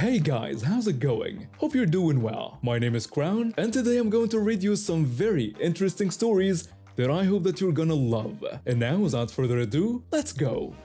Hey guys, how's it going? Hope you're doing well. My name is Crown, and today I'm going to read you some very interesting stories that I hope that you're gonna love. And now, without further ado, let's go!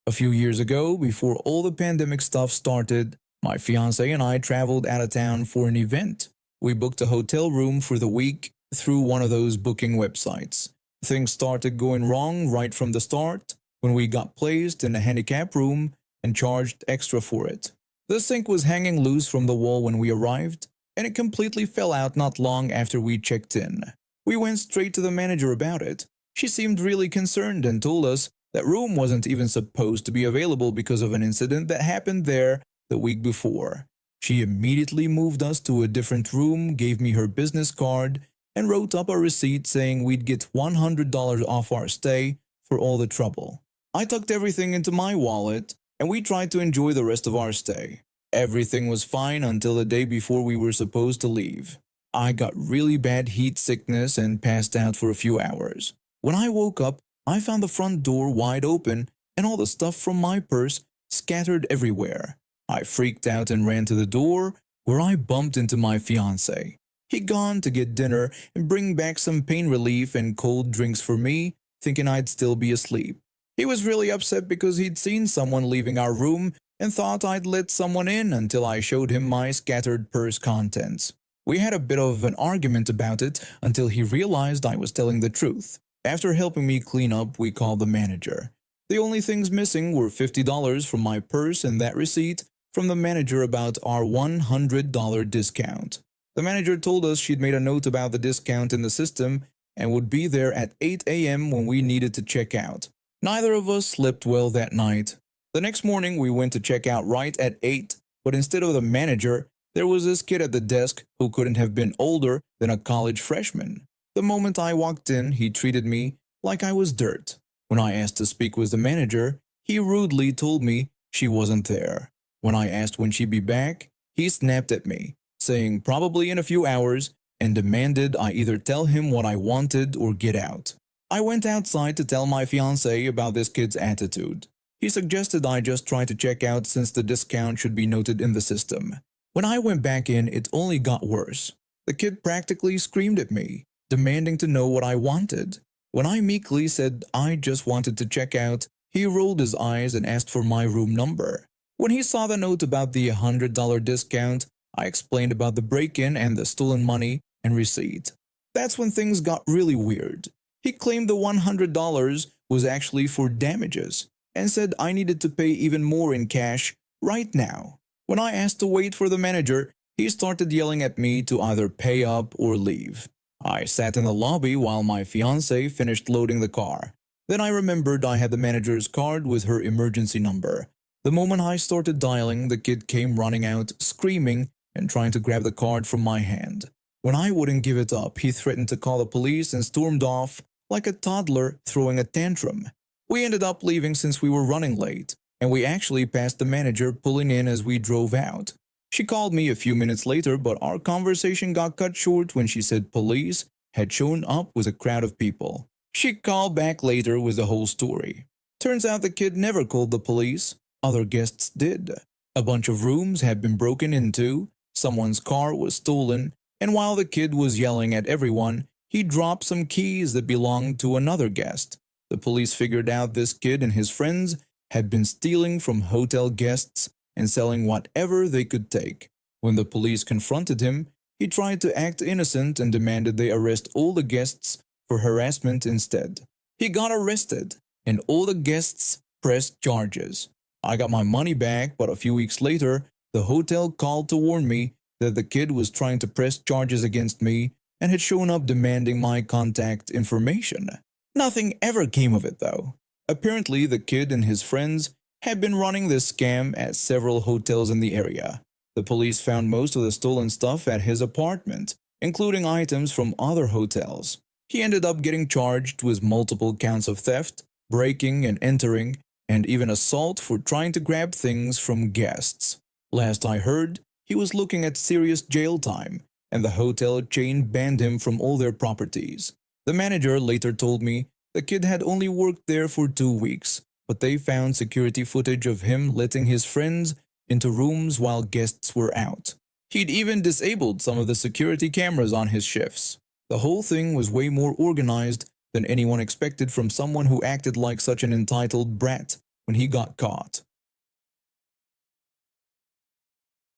A few years ago, before all the pandemic stuff started, my fiance and I traveled out of town for an event. We booked a hotel room for the week through one of those booking websites. Things started going wrong right from the start when we got placed in a handicap room and charged extra for it. The sink was hanging loose from the wall when we arrived, and it completely fell out not long after we checked in. We went straight to the manager about it. She seemed really concerned and told us that room wasn't even supposed to be available because of an incident that happened there the week before. She immediately moved us to a different room, gave me her business card, and wrote up a receipt saying we'd get $100 off our stay for all the trouble. I tucked everything into my wallet, and we tried to enjoy the rest of our stay. Everything was fine until the day before we were supposed to leave. I got really bad heat sickness and passed out for a few hours. When I woke up, I found the front door wide open and all the stuff from my purse scattered everywhere. I freaked out and ran to the door, where I bumped into my fiancé. He'd gone to get dinner and bring back some pain relief and cold drinks for me, thinking I'd still be asleep. He was really upset because he'd seen someone leaving our room and thought I'd let someone in until I showed him my scattered purse contents. We had a bit of an argument about it until he realized I was telling the truth. After helping me clean up, we called the manager. The only things missing were $50 from my purse and that receipt from the manager about our $100 discount. The manager told us she'd made a note about the discount in the system and would be there at 8 a.m. when we needed to check out. Neither of us slept well that night. The next morning we went to check out right at 8, but instead of the manager, there was this kid at the desk who couldn't have been older than a college freshman. The moment I walked in, he treated me like I was dirt. When I asked to speak with the manager, he rudely told me she wasn't there. When I asked when she'd be back, he snapped at me, saying probably in a few hours, and demanded I either tell him what I wanted or get out. I went outside to tell my fiancé about this kid's attitude. He suggested I just try to check out since the discount should be noted in the system. When I went back in, it only got worse. The kid practically screamed at me, demanding to know what I wanted. When I meekly said I just wanted to check out, he rolled his eyes and asked for my room number. When he saw the note about the $100 discount, I explained about the break-in and the stolen money and receipt. That's when things got really weird. He claimed the $100 was actually for damages and said I needed to pay even more in cash right now. When I asked to wait for the manager, he started yelling at me to either pay up or leave. I sat in the lobby while my fiancée finished loading the car. Then I remembered I had the manager's card with her emergency number. The moment I started dialing, the kid came running out, screaming and trying to grab the card from my hand. When I wouldn't give it up, he threatened to call the police and stormed off like a toddler throwing a tantrum. We ended up leaving since we were running late, and we actually passed the manager pulling in as we drove out. She called me a few minutes later, but our conversation got cut short when she said police had shown up with a crowd of people. She called back later with the whole story. Turns out the kid never called the police. Other guests did. A bunch of rooms had been broken into, someone's car was stolen, and while the kid was yelling at everyone, he dropped some keys that belonged to another guest. The police figured out this kid and his friends had been stealing from hotel guests and selling whatever they could take. When the police confronted him, he tried to act innocent and demanded they arrest all the guests for harassment instead. He got arrested, and all the guests pressed charges. I got my money back, but a few weeks later, the hotel called to warn me that the kid was trying to press charges against me and had shown up demanding my contact information. Nothing ever came of it though. Apparently, the kid and his friends had been running this scam at several hotels in the area. The police found most of the stolen stuff at his apartment, including items from other hotels. He ended up getting charged with multiple counts of theft, breaking and entering, and even assault for trying to grab things from guests. Last I heard, he was looking at serious jail time, and the hotel chain banned him from all their properties. The manager later told me The kid had only worked there for 2 weeks, but they found security footage of him letting his friends into rooms while guests were out. He'd even disabled some of the security cameras on his shifts. The whole thing was way more organized than anyone expected from someone who acted like such an entitled brat when he got caught.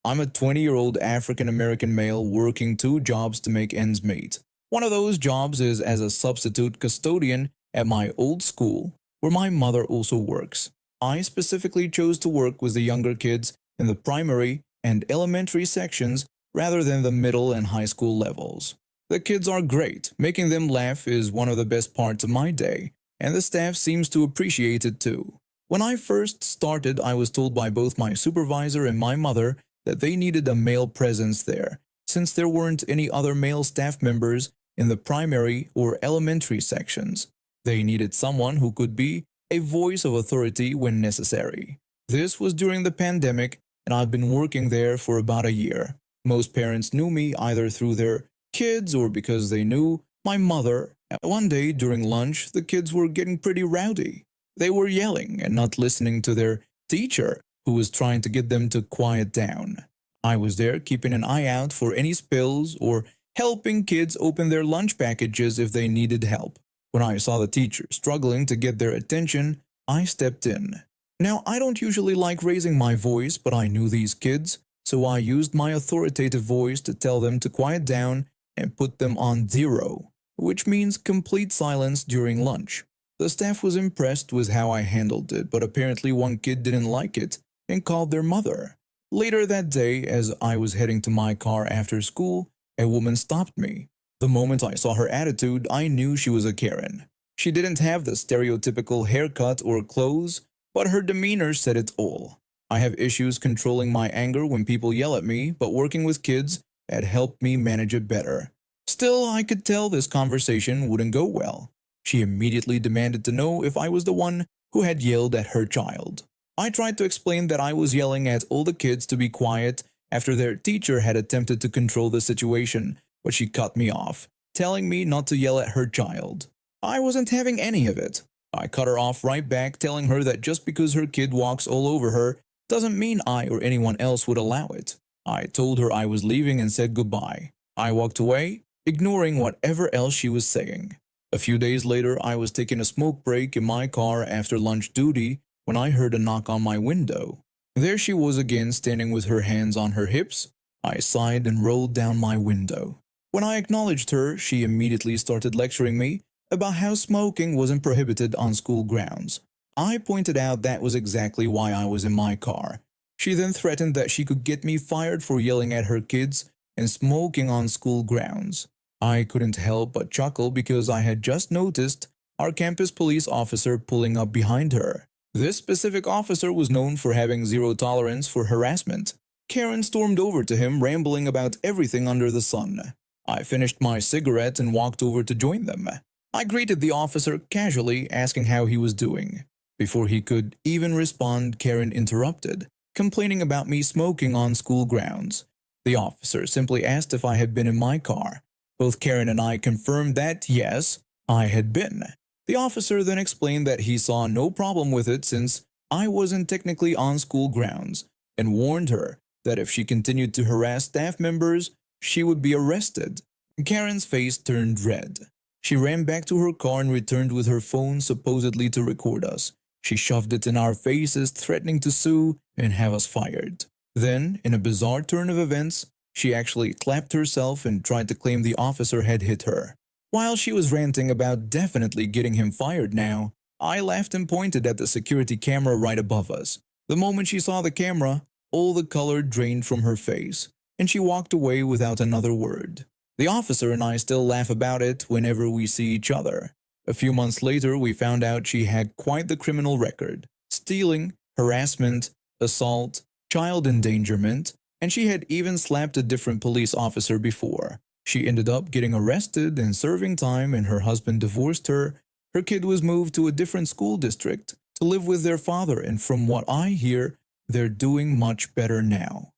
I'm a 20-year-old African-American male working 2 jobs to make ends meet. One of those jobs is as a substitute custodian at my old school, where my mother also works. I specifically chose to work with the younger kids in the primary and elementary sections rather than the middle and high school levels. The kids are great. Making them laugh is one of the best parts of my day, and the staff seems to appreciate it too. When I first started, I was told by both my supervisor and my mother that they needed a male presence there, since there weren't any other male staff members in the primary or elementary sections. They needed someone who could be a voice of authority when necessary. This was during the pandemic, and I've been working there for about a year. Most parents knew me either through their kids or because they knew my mother. One day during lunch, the kids were getting pretty rowdy. They were yelling and not listening to their teacher, who was trying to get them to quiet down. I was there keeping an eye out for any spills or helping kids open their lunch packages if they needed help. When I saw the teacher struggling to get their attention, I stepped in. Now, I don't usually like raising my voice, but I knew these kids, so I used my authoritative voice to tell them to quiet down and put them on 0, which means complete silence during lunch. The staff was impressed with how I handled it, but apparently one kid didn't like it and called their mother. Later that day, as I was heading to my car after school, a woman stopped me. The moment I saw her attitude, I knew she was a Karen. She didn't have the stereotypical haircut or clothes, but her demeanor said it all. I have issues controlling my anger when people yell at me, but working with kids had helped me manage it better. Still, I could tell this conversation wouldn't go well. She immediately demanded to know if I was the one who had yelled at her child. I tried to explain that I was yelling at all the kids to be quiet after their teacher had attempted to control the situation, but she cut me off, telling me not to yell at her child. I wasn't having any of it. I cut her off right back, telling her that just because her kid walks all over her doesn't mean I or anyone else would allow it. I told her I was leaving and said goodbye. I walked away, ignoring whatever else she was saying. A few days later, I was taking a smoke break in my car after lunch duty when I heard a knock on my window. There she was again, standing with her hands on her hips. I sighed and rolled down my window. When I acknowledged her, she immediately started lecturing me about how smoking wasn't prohibited on school grounds. I pointed out that was exactly why I was in my car. She then threatened that she could get me fired for yelling at her kids and smoking on school grounds. I couldn't help but chuckle because I had just noticed our campus police officer pulling up behind her. This specific officer was known for having zero tolerance for harassment. Karen stormed over to him, rambling about everything under the sun. I finished my cigarette and walked over to join them. I greeted the officer casually, asking how he was doing. Before he could even respond, Karen interrupted, complaining about me smoking on school grounds. The officer simply asked if I had been in my car. Both Karen and I confirmed that, yes, I had been. The officer then explained that he saw no problem with it since I wasn't technically on school grounds, and warned her that if she continued to harass staff members, she would be arrested. Karen's face turned red. She ran back to her car and returned with her phone, supposedly to record us. She shoved it in our faces, threatening to sue and have us fired. Then, in a bizarre turn of events, she actually clapped herself and tried to claim the officer had hit her. While she was ranting about definitely getting him fired now, I laughed and pointed at the security camera right above us. The moment she saw the camera, all the color drained from her face, and she walked away without another word. The officer and I still laugh about it whenever we see each other. A few months later, we found out she had quite the criminal record: stealing, harassment, assault, child endangerment, and she had even slapped a different police officer before. She ended up getting arrested and serving time, and her husband divorced her. Her kid was moved to a different school district to live with their father, and from what I hear, they're doing much better now.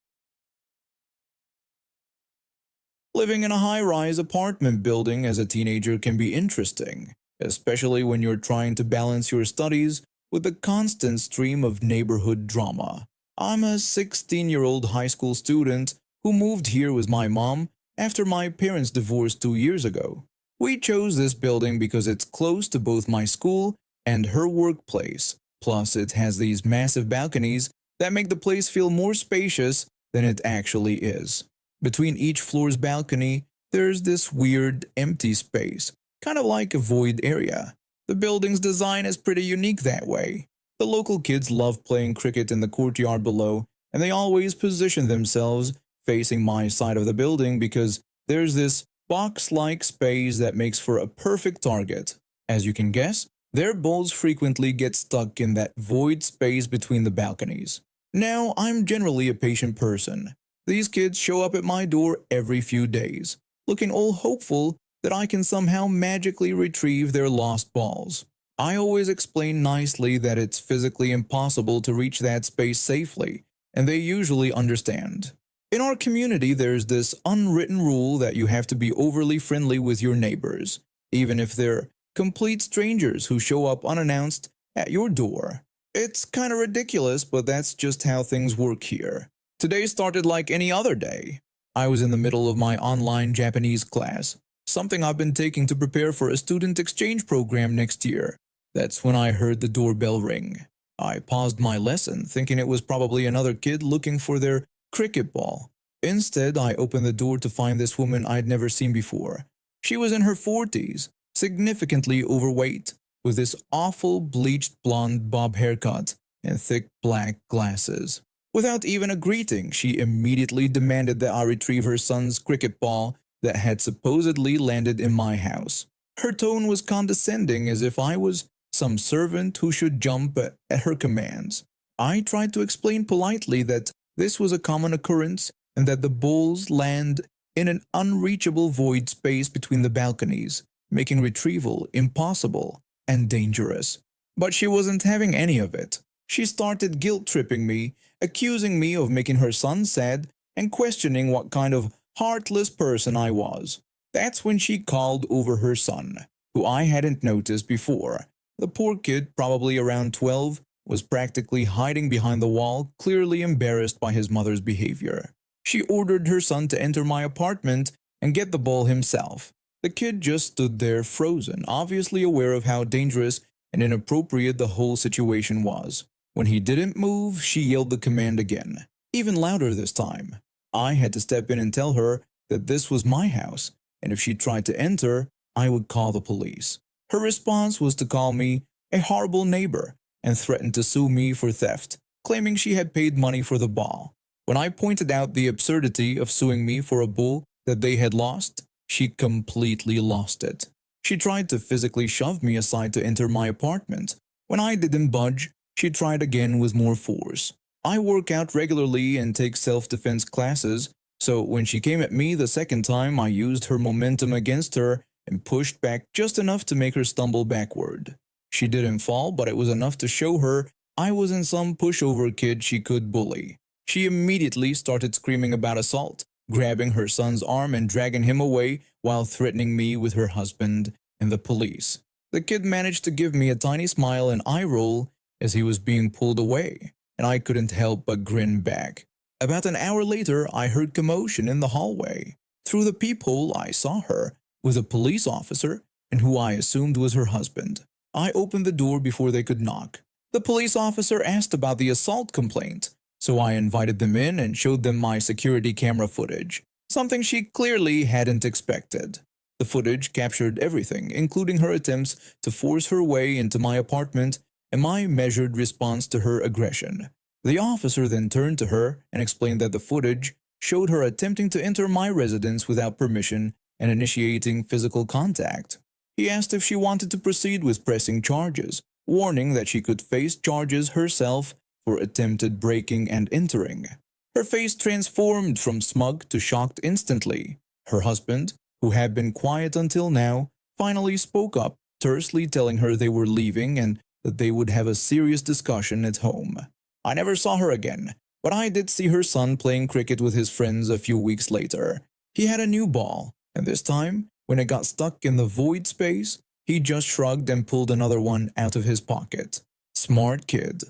Living in a high-rise apartment building as a teenager can be interesting. especially when you're trying to balance your studies with the constant stream of neighborhood drama. I'm a 16-year-old high school student who moved here with my mom after my parents divorced 2 years ago. We chose this building because it's close to both my school and her workplace. Plus, it has these massive balconies that make the place feel more spacious than it actually is. Between each floor's balcony, there's this weird empty space, kind of like a void area. The building's design is pretty unique that way. The local kids love playing cricket in the courtyard below, and they always position themselves facing my side of the building because there's this box-like space that makes for a perfect target. As you can guess, their balls frequently get stuck in that void space between the balconies. Now, I'm generally a patient person. These kids show up at my door every few days, looking all hopeful that I can somehow magically retrieve their lost balls. I always explain nicely that it's physically impossible to reach that space safely, and they usually understand. In our community, there's this unwritten rule that you have to be overly friendly with your neighbors, even if they're complete strangers who show up unannounced at your door. It's kind of ridiculous, but that's just how things work here. Today started like any other day. I was in the middle of my online Japanese class, something I've been taking to prepare for a student exchange program next year. That's when I heard the doorbell ring. I paused my lesson, thinking it was probably another kid looking for their cricket ball. Instead, I opened the door to find this woman I'd never seen before. She was in her 40s, significantly overweight, with this awful bleached blonde bob haircut and thick black glasses. Without even a greeting, she immediately demanded that I retrieve her son's cricket ball that had supposedly landed in my house. Her tone was condescending, as if I was some servant who should jump at her commands. I tried to explain politely that this was a common occurrence and that the balls land in an unreachable void space between the balconies, making retrieval impossible and dangerous. But she wasn't having any of it. She started guilt-tripping me, accusing me of making her son sad and questioning what kind of heartless person I was. That's when she called over her son, who I hadn't noticed before. The poor kid, probably around 12, was practically hiding behind the wall, clearly embarrassed by his mother's behavior. She ordered her son to enter my apartment and get the ball himself. The kid just stood there frozen, obviously aware of how dangerous and inappropriate the whole situation was. When he didn't move, she yelled the command again, even louder this time. I had to step in and tell her that this was my house, and if she tried to enter, I would call the police. Her response was to call me a horrible neighbor and threatened to sue me for theft, claiming she had paid money for the ball. When I pointed out the absurdity of suing me for a ball that they had lost, she completely lost it. She tried to physically shove me aside to enter my apartment. When I didn't budge, she tried again with more force. I work out regularly and take self-defense classes, so when she came at me the second time, I used her momentum against her and pushed back just enough to make her stumble backward. She didn't fall, but it was enough to show her I wasn't some pushover kid she could bully. She immediately started screaming about assault, grabbing her son's arm and dragging him away while threatening me with her husband and the police. The kid managed to give me a tiny smile and eye roll as he was being pulled away, and I couldn't help but grin back. About an hour later, I heard commotion in the hallway. Through the peephole, I saw her with a police officer and who I assumed was her husband. I opened the door before they could knock. The police officer asked about the assault complaint, so I invited them in and showed them my security camera footage, something she clearly hadn't expected. The footage captured everything, including her attempts to force her way into my apartment and my measured response to her aggression. The officer then turned to her and explained that the footage showed her attempting to enter my residence without permission and initiating physical contact. He asked if she wanted to proceed with pressing charges, warning that she could face charges herself for attempted breaking and entering. Her face transformed from smug to shocked instantly. Her husband, who had been quiet until now, finally spoke up, tersely telling her they were leaving and that they would have a serious discussion at home. I never saw her again, but I did see her son playing cricket with his friends a few weeks later. He had a new ball, and this time, when it got stuck in the void space, He just shrugged and pulled another one out of his pocket. Smart kid.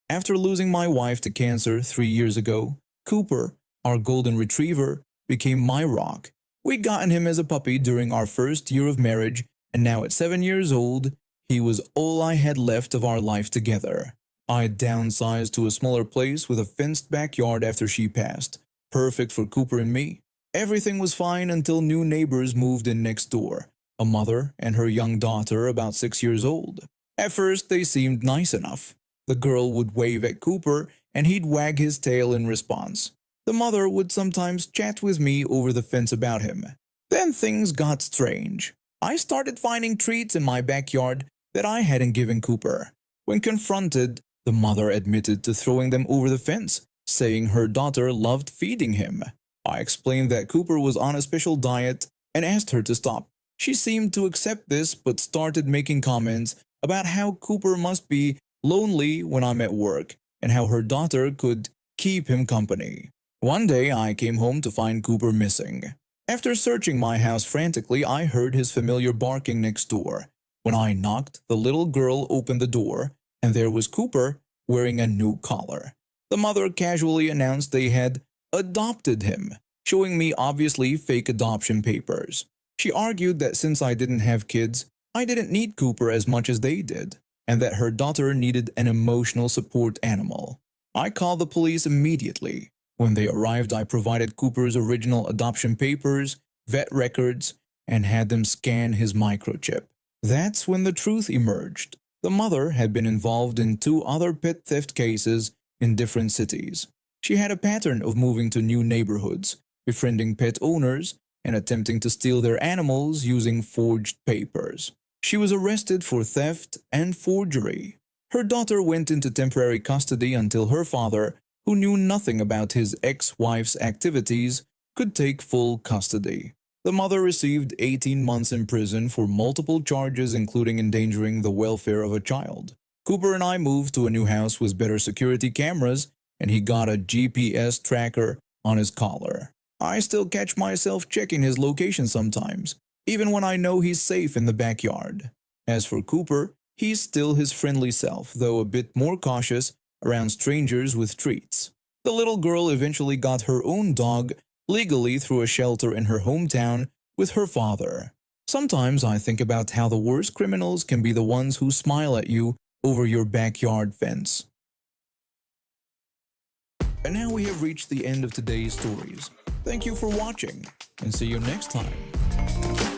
After losing my wife to cancer 3 years ago, Cooper, our golden retriever, became my rock. We'd gotten him as a puppy during our first year of marriage, and now at 7 years old, he was all I had left of our life together. I downsized to a smaller place with a fenced backyard after she passed, perfect for Cooper and me. Everything was fine until new neighbors moved in next door, a mother and her young daughter about 6 years old. At first, they seemed nice enough. The girl would wave at Cooper and he'd wag his tail in response. The mother would sometimes chat with me over the fence about him. Then things got strange. I started finding treats in my backyard that I hadn't given Cooper. When confronted, the mother admitted to throwing them over the fence, saying her daughter loved feeding him. I explained that Cooper was on a special diet and asked her to stop. She seemed to accept this but started making comments about how Cooper must be lonely when I'm at work and how her daughter could keep him company. One day I came home to find Cooper missing. After searching my house frantically, I heard his familiar barking next door. When I knocked, the little girl opened the door, and there was Cooper wearing a new collar. The mother casually announced they had adopted him, showing me obviously fake adoption papers. She argued that since I didn't have kids, I didn't need Cooper as much as they did, and that her daughter needed an emotional support animal. I called the police immediately. When they arrived, I provided Cooper's original adoption papers, vet records, and had them scan his microchip. That's when the truth emerged. The mother had been involved in 2 other pet theft cases in different cities. She had a pattern of moving to new neighborhoods, befriending pet owners, and attempting to steal their animals using forged papers. She was arrested for theft and forgery. Her daughter went into temporary custody until her father, who knew nothing about his ex-wife's activities, could take full custody. The mother received 18 months in prison for multiple charges including endangering the welfare of a child. Cooper and I moved to a new house with better security cameras, and he got a GPS tracker on his collar. I still catch myself checking his location sometimes, even when I know he's safe in the backyard. As for Cooper, he's still his friendly self, though a bit more cautious around strangers with treats. The little girl eventually got her own dog legally through a shelter in her hometown with her father. Sometimes I think about how the worst criminals can be the ones who smile at you over your backyard fence. And now we have reached the end of today's stories. Thank you for watching, and see you next time.